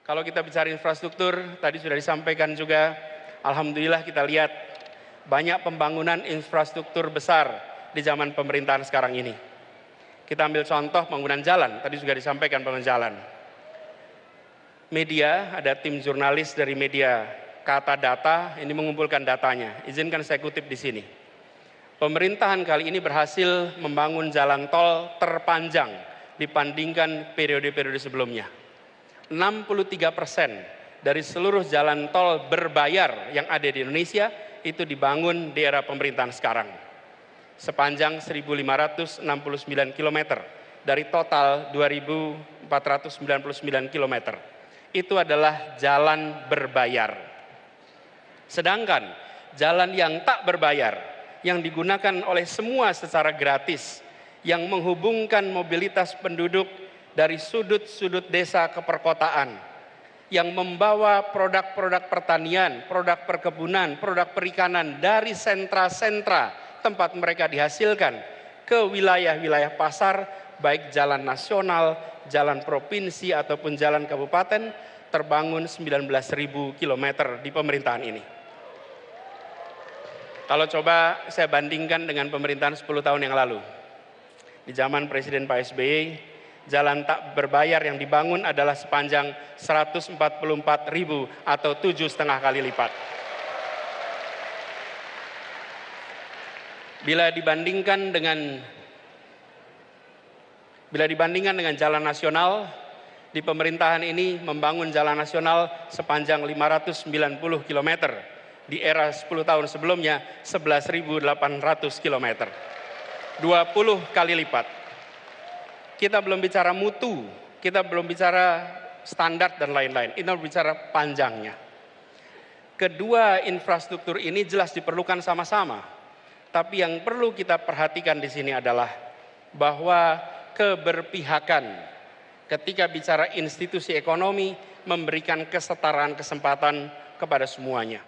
Kalau kita bicara infrastruktur, tadi sudah disampaikan juga, alhamdulillah kita lihat banyak pembangunan infrastruktur besar di zaman pemerintahan sekarang ini. Kita ambil contoh pembangunan jalan, tadi juga disampaikan pembangunan jalan. Media, ada tim jurnalis dari media Kata Data, ini mengumpulkan datanya. Izinkan saya kutip di sini. Pemerintahan kali ini berhasil membangun jalan tol terpanjang dibandingkan periode-periode sebelumnya. 63% dari seluruh jalan tol berbayar yang ada di Indonesia itu dibangun di era pemerintahan sekarang. Sepanjang 1.569 km dari total 2.499 km. Itu adalah jalan berbayar. Sedangkan jalan yang tak berbayar, yang digunakan oleh semua secara gratis, yang menghubungkan mobilitas penduduk dari sudut-sudut desa ke perkotaan, yang membawa produk-produk pertanian, produk perkebunan, produk perikanan dari sentra-sentra tempat mereka dihasilkan ke wilayah-wilayah pasar, baik jalan nasional, jalan provinsi ataupun jalan kabupaten, terbangun 19.000 km di pemerintahan ini. Kalau coba saya bandingkan dengan pemerintahan 10 tahun yang lalu, di zaman Presiden Pak SBY, jalan tak berbayar yang dibangun adalah sepanjang 144.000 atau 7,5 kali lipat. Bila dibandingkan dengan jalan nasional, di pemerintahan ini membangun jalan nasional sepanjang 590 km. Di era 10 tahun sebelumnya 11.800 km. 20 kali lipat. Kita belum bicara mutu, kita belum bicara standar dan lain-lain. Ini bicara panjangnya. Kedua infrastruktur ini jelas diperlukan sama-sama. Tapi yang perlu kita perhatikan di sini adalah bahwa keberpihakan ketika bicara institusi ekonomi memberikan kesetaraan kesempatan kepada semuanya.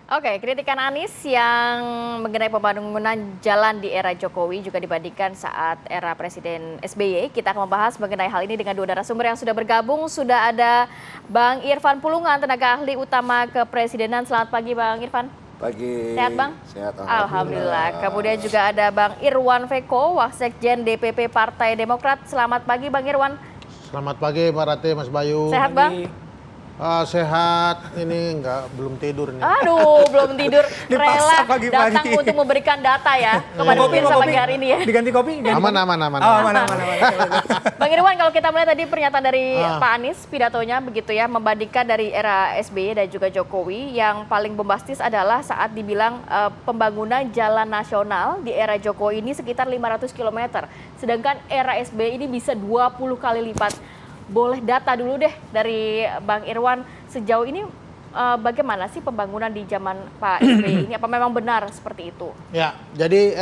Oke, kritikan Anies yang mengenai pembangunan jalan di era Jokowi juga dibandingkan saat era Presiden SBY. Kita akan membahas mengenai hal ini dengan dua narasumber yang sudah bergabung. Sudah ada Bang Irfan Pulungan, tenaga ahli utama kepresidenan. Selamat pagi Bang Irfan. Pagi. Sehat Bang? Sehat, Alhamdulillah. Kemudian juga ada Bang Irwan Veko, Wasekjen DPP Partai Demokrat. Selamat pagi Bang Irwan. Selamat pagi Mbak Rate, Mas Bayu. Sehat Bang? Sehat, ini belum tidur nih. Aduh, belum tidur. Rela pagi-pagi datang untuk memberikan data ya kepada pemirsa pagi hari ini ya. Diganti kopi? Aman. Aman. Bang Irwan, kalau kita melihat tadi pernyataan dari Pak Anies, pidatonya begitu ya, membandingkan dari era SBY dan juga Jokowi, yang paling bombastis adalah saat dibilang pembangunan jalan nasional di era Jokowi ini sekitar 500 km. Sedangkan era SBY ini bisa 20 kali lipat. Boleh data dulu deh dari Bang Irwan, sejauh ini bagaimana sih pembangunan di zaman Pak SBY ini? Apa memang benar seperti itu? Ya, jadi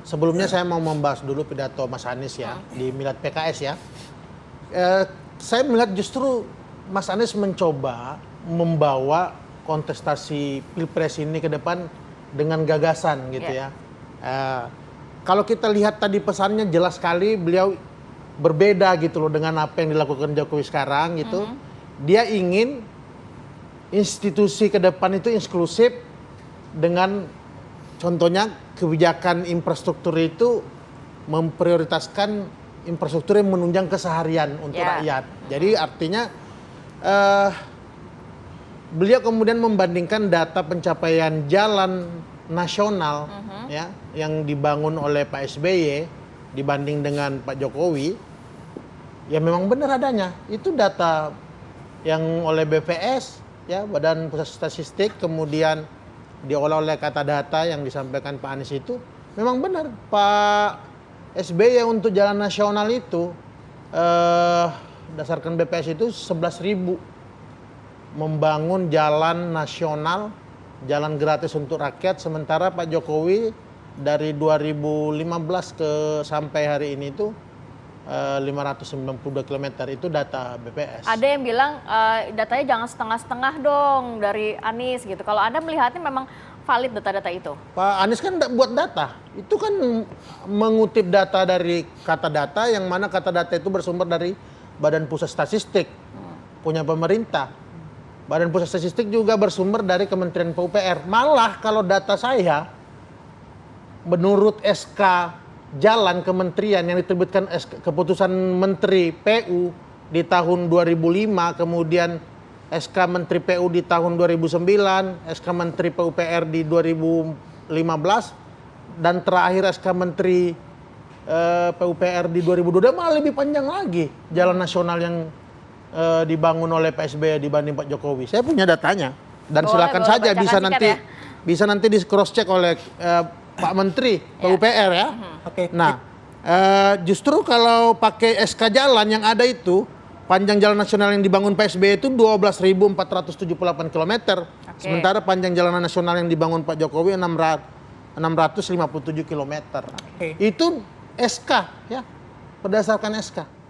sebelumnya saya mau membahas dulu pidato Mas Anies ya di Milad PKS ya. Saya melihat justru Mas Anies mencoba membawa kontestasi Pilpres ini ke depan dengan gagasan gitu ya. Kalau kita lihat tadi pesannya jelas sekali, beliau berbeda gitu loh dengan apa yang dilakukan Jokowi sekarang gitu. Dia ingin institusi ke depan itu inklusif dengan contohnya kebijakan infrastruktur itu memprioritaskan infrastruktur yang menunjang keseharian untuk rakyat. Jadi artinya beliau kemudian membandingkan data pencapaian jalan nasional ya yang dibangun oleh Pak SBY dibanding dengan Pak Jokowi, ya memang benar adanya. Itu data yang oleh BPS, ya Badan Pusat Statistik, kemudian diolah oleh Kata Data yang disampaikan Pak Anies itu, memang benar. Pak SBY untuk jalan nasional itu, berdasarkan BPS itu 11.000 membangun jalan nasional, jalan gratis untuk rakyat, sementara Pak Jokowi dari 2015 sampai hari ini itu 592 km, itu data BPS. Ada yang bilang datanya jangan setengah-setengah dong dari Anies gitu. Kalau Anda melihatnya memang valid data-data itu? Pak Anies kan buat data, itu kan mengutip data dari Kata Data, yang mana Kata Data itu bersumber dari Badan Pusat Statistik, punya pemerintah. Badan Pusat Statistik juga bersumber dari Kementerian PUPR. Malah kalau data saya, menurut SK Jalan Kementerian yang diterbitkan keputusan Menteri PU di tahun 2005, kemudian SK Menteri PU di tahun 2009, SK Menteri PUPR di 2015, dan terakhir SK Menteri PUPR di 2022, malah lebih panjang lagi jalan nasional yang dibangun oleh Pak SBY dibanding Pak Jokowi. Saya punya datanya dan silakan saja bisa nanti di cross check oleh Pak Menteri PUPR ya. Oke. Nah, justru kalau pakai SK jalan yang ada itu, panjang jalan nasional yang dibangun Pak SBY itu 12.478 km. Sementara panjang jalan nasional yang dibangun Pak Jokowi 657 km. Itu SK ya, berdasarkan SK.